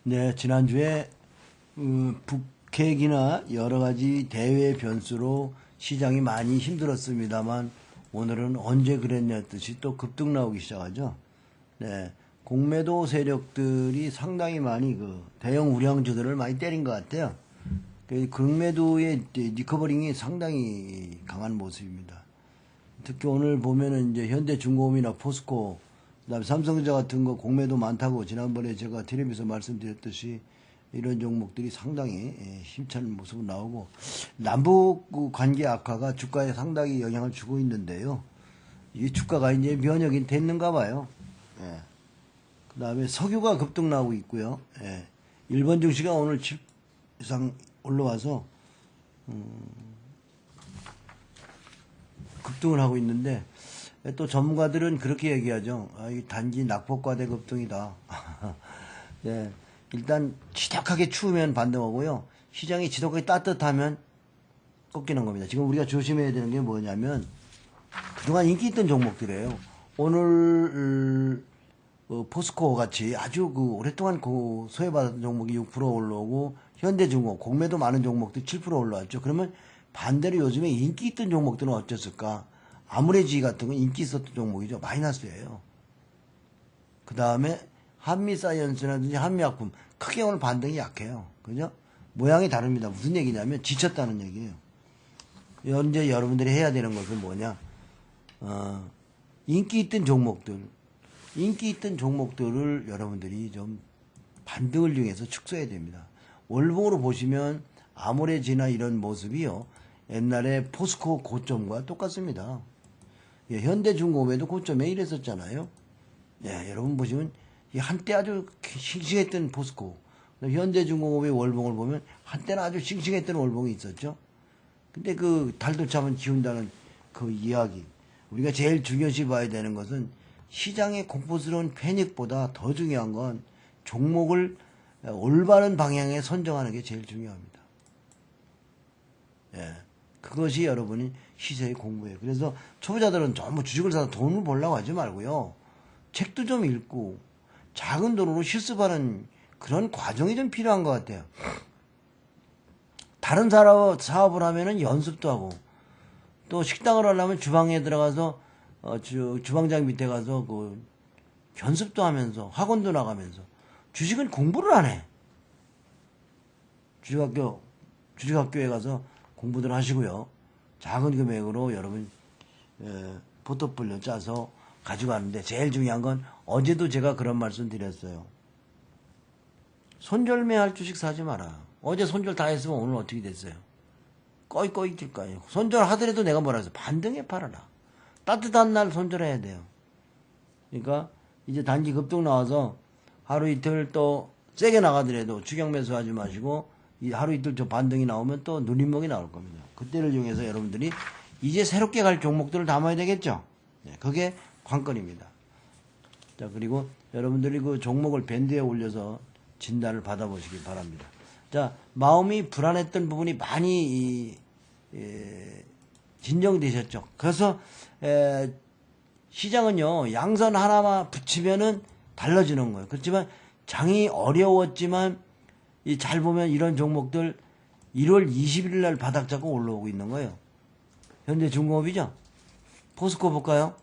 네, 지난주에 북핵이나 여러 가지 대외 변수로 시장이 많이 힘들었습니다만 오늘은 언제 그랬냐듯이 또 급등 나오기 시작하죠. 네, 공매도 세력들이 상당히 많이 대형 우량주들을 많이 때린 것 같아요. 그 공매도의 리커버링이 상당히 강한 모습입니다. 특히 오늘 보면은 이제 현대중공업이나 포스코, 그다음에 삼성전자 같은 거 공매도 많다고 지난번에 제가 텔레비에서 말씀드렸듯이 이런 종목들이 상당히 힘찬 모습으로 나오고, 남북 관계 악화가 주가에 상당히 영향을 주고 있는데요. 이 주가가 이제 면역이 됐는가 봐요. 예. 그다음에 석유가 급등 나오고 있고요. 예. 일본 증시가 오늘 7 이상 올라와서 급등을 하고 있는데, 또 전문가들은 그렇게 얘기하죠. 이 단지 낙폭과대 급등이다. 네, 일단 지독하게 추우면 반등하고요. 시장이 지독하게 따뜻하면 꺾이는 겁니다. 지금 우리가 조심해야 되는 게 뭐냐면, 그동안 인기 있던 종목들이에요. 오늘 포스코 같이 아주 오랫동안 소외받았던 종목이 6% 올라오고, 현대중공업 공매도 많은 종목들 7% 올라왔죠. 그러면 반대로 요즘에 인기 있던 종목들은 어땠을까? 아무래지 같은 건 인기 있었던 종목이죠. 마이너스예요. 그 다음에 한미사이언스라든지 한미약품 크게 오늘 반등이 약해요. 그죠? 모양이 다릅니다. 무슨 얘기냐면 지쳤다는 얘기예요. 현재 여러분들이 해야 되는 것은 뭐냐? 인기 있던 종목들을 여러분들이 좀 반등을 이용해서 축소해야 됩니다. 월봉으로 보시면 아모레지나 이런 모습이요, 옛날에 포스코 고점과 똑같습니다. 예, 현대중공업에도 고점에 이랬었잖아요. 예, 여러분 보시면 한때 아주 싱싱했던 포스코, 현대중공업의 월봉을 보면 한때는 아주 싱싱했던 월봉이 있었죠. 근데 달도 차면 기운다는 이야기, 우리가 제일 중요시 봐야 되는 것은 시장의 공포스러운 패닉보다 더 중요한 건 종목을 올바른 방향에 선정하는 게 제일 중요합니다. 예, 그것이 여러분이 시세의 공부예요. 그래서 초보자들은 전부 주식을 사서 돈을 벌려고 하지 말고요, 책도 좀 읽고 작은 돈으로 실습하는 그런 과정이 좀 필요한 것 같아요. 다른 사업을 하면은 연습도 하고, 또 식당을 하려면 주방에 들어가서 주방장 밑에 가서 연습도 하면서 학원도 나가면서, 주식은 공부를 안 해. 주식학교에 가서 공부들 하시고요. 작은 금액으로 여러분 포트폴리오 짜서 가지고 가는데, 제일 중요한 건 어제도 제가 그런 말씀 드렸어요. 손절매할 주식 사지 마라. 어제 손절 다 했으면 오늘 어떻게 됐어요? 꺼이 낄까요? 손절 하더라도 내가 뭐라 해서 반등에 팔아라. 따뜻한 날 손절해야 돼요. 그러니까 이제 단지 급등 나와서 하루 이틀 또 세게 나가더라도 추격 매수하지 마시고, 이 하루 이틀 저 반등이 나오면 또 누림목이 나올 겁니다. 그때를 이용해서 여러분들이 이제 새롭게 갈 종목들을 담아야 되겠죠. 네, 그게 관건입니다. 자, 그리고 여러분들이 종목을 밴드에 올려서 진단을 받아보시기 바랍니다. 자, 마음이 불안했던 부분이 많이 진정되셨죠. 그래서 시장은요, 양선 하나만 붙이면은 달라지는 거예요. 그렇지만 장이 어려웠지만 잘 보면 이런 종목들 1월 20일 날 바닥 잡고 올라오고 있는 거예요. 현대중공업이죠. 포스코 볼까요?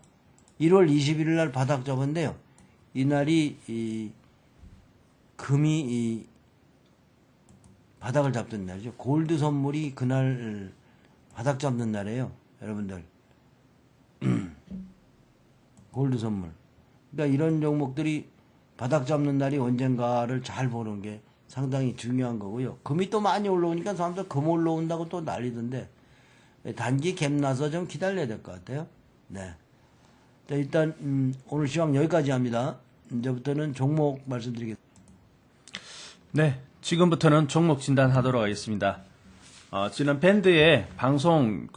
1월 21일 날 바닥 잡았는데요, 이날이 금이 바닥을 잡던 날이죠. 골드 선물이 그날 바닥 잡는 날이에요, 여러분들. 골드 선물. 그러니까 이런 종목들이 바닥 잡는 날이 언젠가를 잘 보는 게 상당히 중요한 거고요. 금이 또 많이 올라오니까 사람들 금 올라온다고 또 난리던데, 단기 갭 나서 좀 기다려야 될 것 같아요. 네. 자, 일단 오늘 시황 여기까지 합니다. 이제부터는 종목 말씀드리겠습니다. 네, 지금부터는 종목 진단하도록 하겠습니다. 지난 밴드에 방송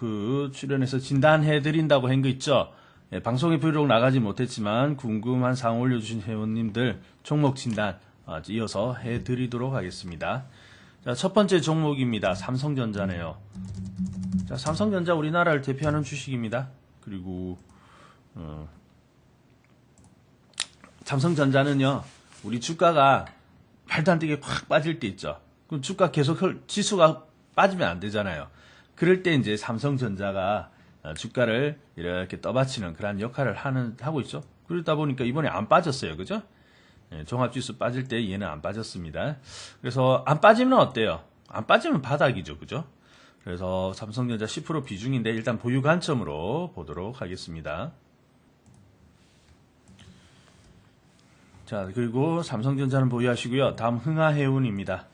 출연해서 진단해드린다고 한 거 있죠? 예, 방송에 비록 나가지 못했지만 궁금한 사항 올려주신 회원님들 종목 진단 이어서 해드리도록 하겠습니다. 자, 첫 번째 종목입니다. 삼성전자네요. 자, 삼성전자 우리나라를 대표하는 주식입니다. 그리고 삼성전자는요, 우리 주가가 말도 안 되게 확 빠질 때 있죠. 그럼 주가 계속 지수가 빠지면 안 되잖아요. 그럴 때 이제 삼성전자가 주가를 이렇게 떠받치는 그런 역할을 하고 있죠. 그러다 보니까 이번에 안 빠졌어요. 그죠? 예, 종합지수 빠질 때 얘는 안 빠졌습니다. 그래서 안 빠지면 어때요? 안 빠지면 바닥이죠. 그죠? 그래서 삼성전자 10% 비중인데 일단 보유 관점으로 보도록 하겠습니다. 자, 그리고 삼성전자는 보유하시고요. 다음 흥하해운입니다.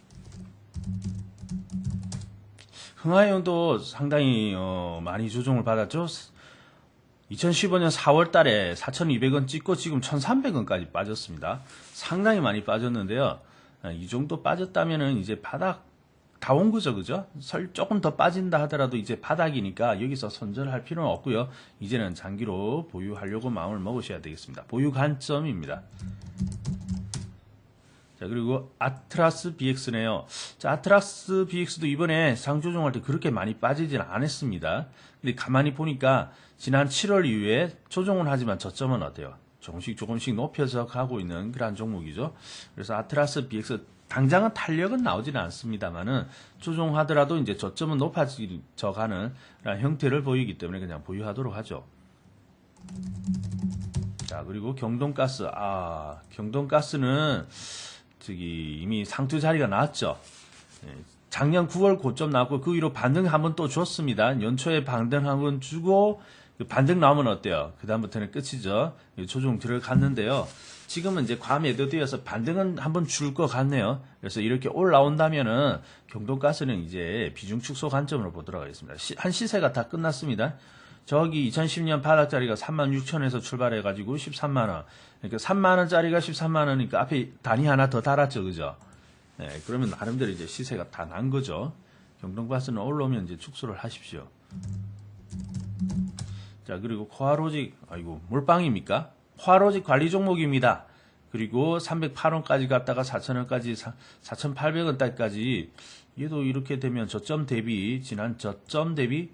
흥하해운도 상당히 많이 조정을 받았죠. 2015년 4월 달에 4,200원 찍고 지금 1,300원까지 빠졌습니다. 상당히 많이 빠졌는데요. 이 정도 빠졌다면은 이제 바닥 다 온 거죠, 그죠? 조금 더 빠진다 하더라도 이제 바닥이니까 여기서 손절할 필요는 없고요. 이제는 장기로 보유하려고 마음을 먹으셔야 되겠습니다. 보유 관점입니다. 자, 그리고 아트라스 BX네요. 자, 아트라스 BX도 이번에 상조정할 때 그렇게 많이 빠지진 않았습니다. 근데 가만히 보니까 지난 7월 이후에 조정은 하지만 저점은 어때요? 조금씩 높여서 가고 있는 그런 종목이죠. 그래서 아트라스 BX 당장은 탄력은 나오지는 않습니다만은 조정하더라도 이제 저점은 높아져 가는 그런 형태를 보이기 때문에 그냥 보유하도록 하죠. 자, 그리고 경동가스. 경동가스는 이미 상투 자리가 나왔죠. 작년 9월 고점 나왔고 그 위로 반등 한번 또 줬습니다. 연초에 반등 한번 주고 반등 나오면 어때요? 그 다음부터는 끝이죠. 조정 들어갔는데요. 지금은 이제 과매도되어서 반등은 한번 줄 것 같네요. 그래서 이렇게 올라온다면은 경동가스는 이제 비중 축소 관점으로 보도록 하겠습니다. 한 시세가 다 끝났습니다. 저기 2010년 바닥자리가 36,000원에서 출발해가지고 13만원. 그러니까 3만원짜리가 13만원이니까 앞에 단위 하나 더 달았죠. 그죠? 네, 그러면 나름대로 이제 시세가 다 난 거죠. 경동가스는 올라오면 이제 축소를 하십시오. 자, 그리고 코아로직, 몰빵입니까? 코아로직 관리 종목입니다. 그리고 308원까지 갔다가 4,000원까지, 4,800원대까지, 얘도 이렇게 되면 저점 대비, 지난 저점 대비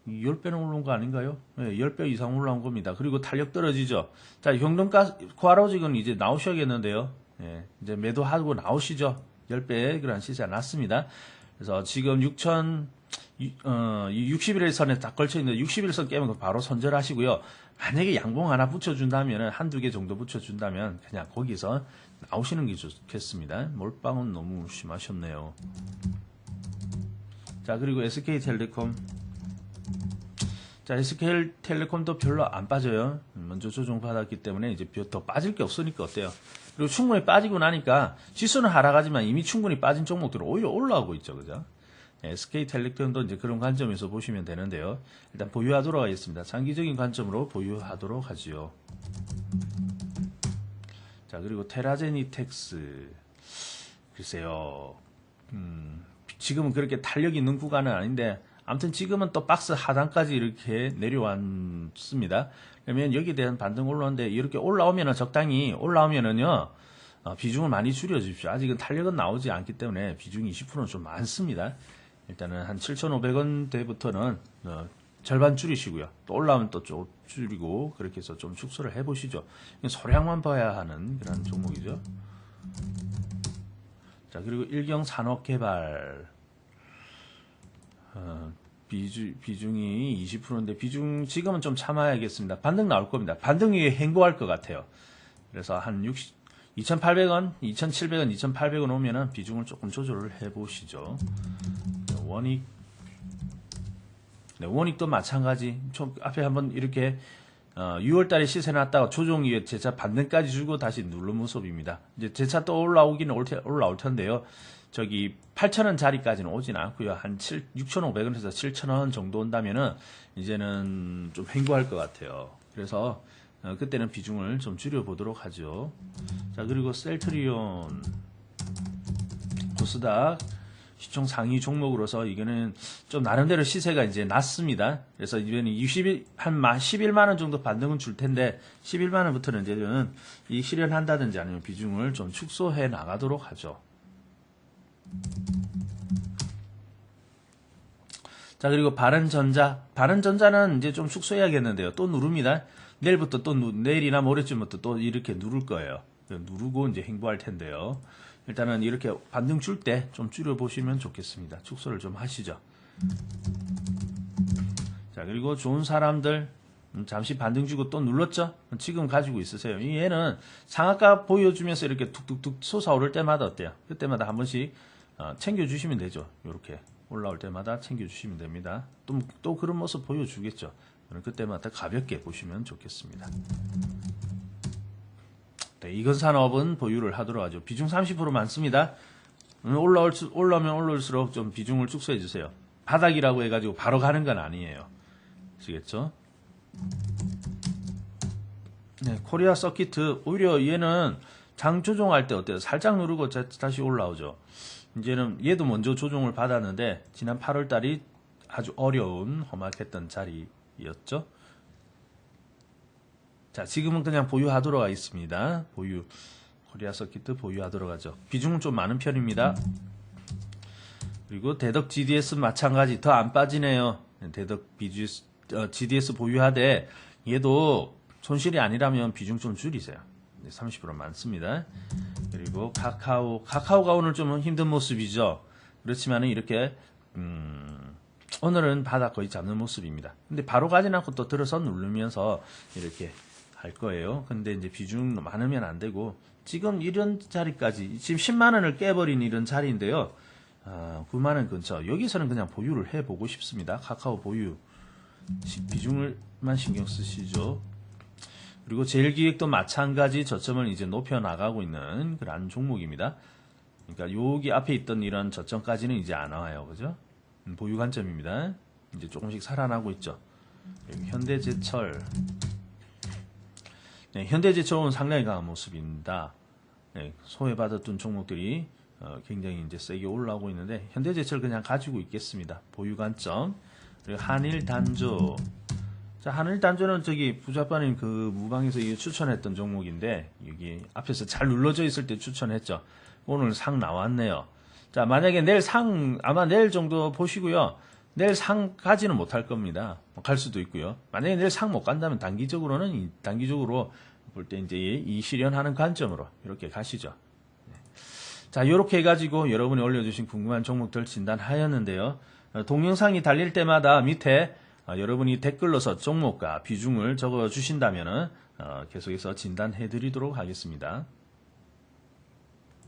10배는 올라온 거 아닌가요? 네, 10배 이상 올라온 겁니다. 그리고 탄력 떨어지죠. 자, 코아로직은 이제 나오셔야겠는데요. 네, 이제 매도하고 나오시죠. 10배 그런 시세가 났습니다. 그래서 지금 60일선에 딱 걸쳐있는데 60일선 깨면 바로 손절하시고요. 만약에 양봉 하나 붙여준다면 한두 개 정도 붙여준다면 그냥 거기서 나오시는 게 좋겠습니다. 몰빵은 너무 심하셨네요. 자, 그리고 SK텔레콤. 자, SK텔레콤도 별로 안 빠져요. 먼저 조정받았기 때문에 이제 더 빠질 게 없으니까 어때요? 그리고 충분히 빠지고 나니까 지수는 하락하지만 이미 충분히 빠진 종목들은 오히려 올라오고 있죠. 그죠? SK텔레콤도 이제 그런 관점에서 보시면 되는데요. 일단 보유하도록 하겠습니다. 장기적인 관점으로 보유하도록 하지요. 자, 그리고 테라제니텍스. 글쎄요. 지금은 그렇게 탄력 있는 구간은 아닌데 아무튼 지금은 또 박스 하단까지 이렇게 내려왔습니다. 그러면 여기에 대한 반등 올라오는데 이렇게 올라오면은 적당히 올라오면은요. 비중을 많이 줄여주십시오. 아직은 탄력은 나오지 않기 때문에 비중이 20%는 좀 많습니다. 일단은 한 7,500원대부터는 절반 줄이시고요. 또 올라오면 또 좀 줄이고 그렇게 해서 좀 축소를 해보시죠. 소량만 봐야 하는 그런 종목이죠. 자, 그리고 일경산업개발 비중이 20%인데 비중 지금은 좀 참아야겠습니다. 반등 나올 겁니다. 반등 위에 행보할 것 같아요. 그래서 한 2,800원, 2,700원, 2,800원 오면은 비중을 조금 조절을 해보시죠. 원익, 네, 원익도 마찬가지. 앞에 한번 이렇게 6월달에 시세 났다가 조정 이후에 재차 반등까지 주고 다시 누른 모습입니다. 이제 재차 또 올라오기는 올라올 텐데요. 저기 8,000원 자리까지는 오진 않고요. 한 6,500원에서 7,000원 정도 온다면은 이제는 좀 횡보할 것 같아요. 그래서 그때는 비중을 좀 줄여보도록 하죠. 자, 그리고 셀트리온, 코스닥 시총 상위 종목으로서 이거는 좀 나름대로 시세가 이제 낮습니다. 그래서 이번에 한 11만원 정도 반등은 줄 텐데 11만원부터는 이제는 이 실현한다든지 아니면 비중을 좀 축소해 나가도록 하죠. 자, 그리고 바른전자는 이제 좀 축소해야겠는데요. 또 누릅니다. 내일부터 내일이나 모레쯤부터 또 이렇게 누를 거예요. 누르고 이제 행보할 텐데요. 일단은 이렇게 반등 줄 때 좀 줄여보시면 좋겠습니다. 축소를 좀 하시죠. 자, 그리고 좋은 사람들, 잠시 반등 주고 또 눌렀죠? 지금 가지고 있으세요. 얘는 상한가 보여주면서 이렇게 툭툭툭 솟아오를 때마다 어때요? 그때마다 한 번씩 챙겨주시면 되죠. 이렇게 올라올 때마다 챙겨주시면 됩니다. 또 그런 모습 보여주겠죠. 그때마다 가볍게 보시면 좋겠습니다. 네, 이건산업은 보유를 하도록 하죠. 비중 30% 많습니다. 올라오면 올라올수록 좀 비중을 축소해 주세요. 바닥이라고 해가지고 바로 가는 건 아니에요. 아시겠죠? 네, 코리아 서키트 오히려 얘는 장 조종할 때 어때요? 살짝 누르고 다시 올라오죠. 이제는 얘도 먼저 조종을 받았는데 지난 8월 달이 아주 어려운 험악했던 자리였죠. 자, 지금은 그냥 보유하도록 하겠습니다. 코리아 서키트 보유하도록 하죠. 비중은 좀 많은 편입니다. 그리고 대덕 GDS 마찬가지 더 안 빠지네요. 대덕 GDS 보유하되 얘도 손실이 아니라면 비중 좀 줄이세요. 30% 많습니다. 그리고 카카오가 오늘 좀 힘든 모습이죠. 그렇지만은 이렇게 오늘은 바닥 거의 잡는 모습입니다. 근데 바로 가진 않고 또 들어서 누르면서 이렇게 할 거예요. 근데 이제 비중 많으면 안 되고 지금 이런 자리까지 지금 10만 원을 깨버린 이런 자리인데요. 9만 원 근처 여기서는 그냥 보유를 해보고 싶습니다. 카카오 보유 비중을만 신경 쓰시죠. 그리고 제일기획도 마찬가지 저점을 이제 높여 나가고 있는 그런 종목입니다. 그러니까 여기 앞에 있던 이런 저점까지는 이제 안 와요, 그죠? 보유 관점입니다. 이제 조금씩 살아나고 있죠. 그리고 현대제철, 네, 현대제철은 상당히 강한 모습입니다. 네, 소외받았던 종목들이 굉장히 이제 세게 올라오고 있는데 현대제철 그냥 가지고 있겠습니다. 보유 관점. 그리고 한일단조. 자, 한일단조는 저기 부자빠님 그 무방에서 추천했던 종목인데 여기 앞에서 잘 눌러져 있을 때 추천했죠. 오늘 상 나왔네요. 자, 만약에 내일 아마 내일 정도 보시고요. 내일 상 가지는 못할 겁니다. 갈 수도 있고요. 만약에 내일 상 못 간다면 단기적으로 볼 때 이제 이 실현하는 관점으로 이렇게 가시죠. 자, 요렇게 해가지고 여러분이 올려주신 궁금한 종목들 진단하였는데요. 동영상이 달릴 때마다 밑에 여러분이 댓글로서 종목과 비중을 적어주신다면 계속해서 진단해드리도록 하겠습니다.